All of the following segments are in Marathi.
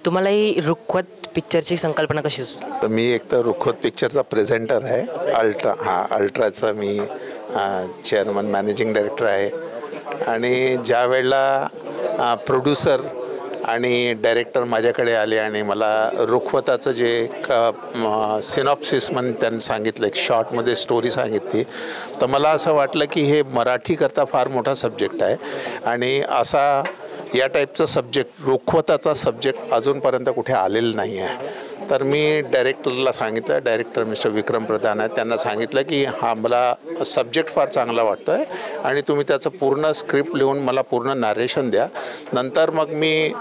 तुम्हालाही रुखवत पिक्चरची संकल्पना कशी सुचली? तर मी एक तर रुखवत पिक्चरचा प्रेझेंटर आहे. अल्ट्राचा मी चेअरमन मॅनेजिंग डायरेक्टर आहे. आणि ज्या वेळेला प्रोड्युसर आणि डायरेक्टर माझ्याकडे आले आणि मला रुखवताचं जे एक सिनॉप्सिस म्हणून त्यांनी सांगितलं, एक शॉर्टमध्ये स्टोरी सांगितली, तर मला असं वाटलं की हे मराठीकरता फार मोठा सब्जेक्ट आहे आणि असा या टाईपचा सब्जेक्ट, रुखवताचा सब्जेक्ट अजूनपर्यंत कुठे आलेलं नाही आहे. तर मी डायरेक्टरला सांगितलं, डायरेक्टर मिस्टर विक्रम प्रधान आहेत, त्यांना सांगितलं की हा मला सब्जेक्ट फार चांगला वाटतो आहे आणि तुम्ही त्याचं पूर्ण स्क्रिप्ट लिहून मला पूर्ण नॅरेशन द्या. नंतर मग मी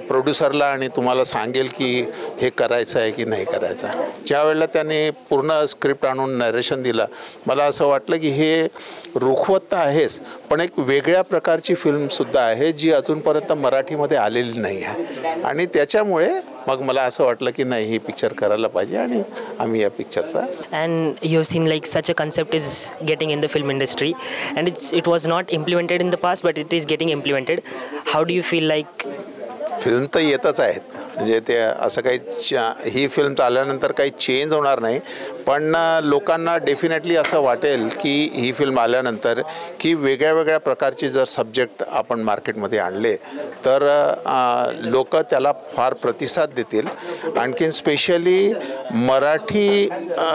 प्रोड्युसरला आणि तुम्हाला सांगेल की हे करायचं आहे की नाही करायचं आहे. ज्या वेळेला त्याने पूर्ण स्क्रिप्ट आणून नॅरेशन दिलं, मला असं वाटलं की हे रुखवत तर आहेच, पण एक वेगळ्या प्रकारची फिल्मसुद्धा आहे जी अजूनपर्यंत मराठीमध्ये आलेली नाही आहे. आणि त्याच्यामुळे मग मला असं वाटलं की नाही, ही पिक्चर करायला पाहिजे आणि आम्ही या पिक्चरचा. And you have seen like such a concept is getting in the film industry and it was not implemented in the past but it is getting implemented. How do you feel like? Film तर येतच आहेत, म्हणजे ते असं काही ही फिल्म आल्यानंतर काही चेंज होणार नाही, पण लोकांना डेफिनेटली असं वाटेल की ही फिल्म आल्यानंतर की वेगळ्या वेगळ्या प्रकारचे जर सब्जेक्ट आपण मार्केटमध्ये आणले तर लोक त्याला फार प्रतिसाद देतील. आणखीन स्पेशली मराठी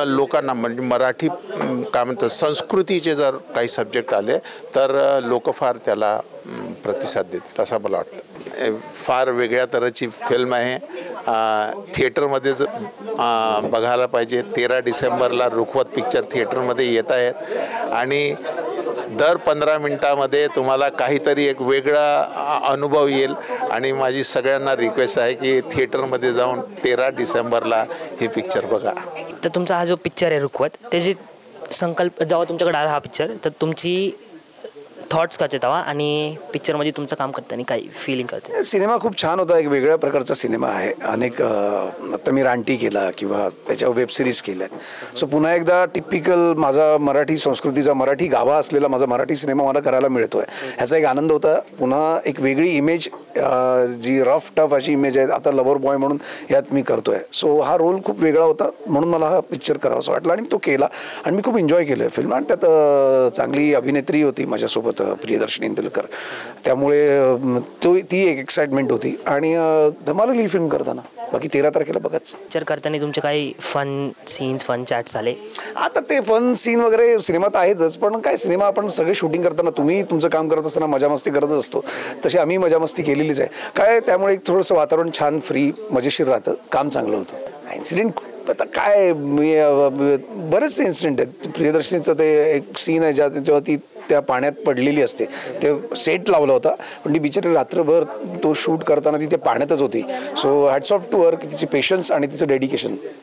लोकांना, म्हणजे मराठी काय म्हणतात संस्कृतीचे जर काही सब्जेक्ट आले तर लोक फार त्याला प्रतिसाद देतील असं मला वाटतं. फार वेगळ्या तऱ्हेची फिल्म आहे, थिएटरमध्येच बघायला पाहिजे. 13 डिसेंबरला रुखवत पिक्चर थिएटरमध्ये येत आहेत आणि दर 15 मिनटामध्ये तुम्हाला काहीतरी एक वेगळा अनुभव येईल. आणि माझी सगळ्यांना रिक्वेस्ट आहे की थिएटरमध्ये जाऊन 13 डिसेंबरला हे पिक्चर बघा. तर तुमचा हा जो पिक्चर आहे रुखवत, त्याची जेव्हा तुमच्याकडे आला हा पिक्चर, तर तुमची थॉट्स कसे तेव्हा आणि पिक्चरमध्ये तुमचं काम करताना काही फिलिंग करते? सिनेमा खूप छान होता, एक वेगळ्या प्रकारचा सिनेमा आहे. अनेक आता मी रानटी केला किंवा त्याच्या वेब सिरीज केल्या. सो पुन्हा एकदा टिपिकल माझा मराठी संस्कृतीचा, मराठी गाभा असलेला माझा मराठी सिनेमा मला करायला मिळतो आहे, ह्याचा एक आनंद होता. पुन्हा एक वेगळी इमेज, जी रफ टफ अशी इमेज आहे आता लवर बॉय म्हणून यात मी करतो आहे. सो हा रोल खूप वेगळा होता, म्हणून मला हा पिक्चर करावासा वाटला आणि तो केला आणि मी खूप एन्जॉय केलं फिल्म. आणि त्यात चांगली अभिनेत्री होती माझ्यासोबत, प्रियदर्शनी इंदलकर, त्यामुळे ती एक एक्साइटमेंट होती आणि धमाल ही फिल्म करताना. बाकी 13 तारखेला बघाच. पिक्चर करताना तुमचे काही फन सीन्स, फन चॅट्स झाले? आता ते फन सीन वगैरे सिनेमात आहेच, पण काय सिनेमा आपण सगळे शूटिंग करताना, तुम्ही तुमचं काम करत असताना मजा मस्ती करतच असतो, तशी आम्ही मजा मस्ती केलेलीच आहे. काय त्यामुळे एक थोडंसं वातावरण छान फ्री मजेशीर राहतं, काम चांगलं होतं. इन्सिडेंट आता काय, बरेचसे इन्सिडेंट आहेत. प्रियदर्शनीचं ते एक सीन आहे जेव्हा ती त्या पाण्यात पडलेली असते, ते सेट लावला होता पण ती बिचारी रात्रभर तो शूट करताना ती त्या पाण्यातच होती. So hats off to her की तिची पेशन्स आणि तिचं डेडिकेशन.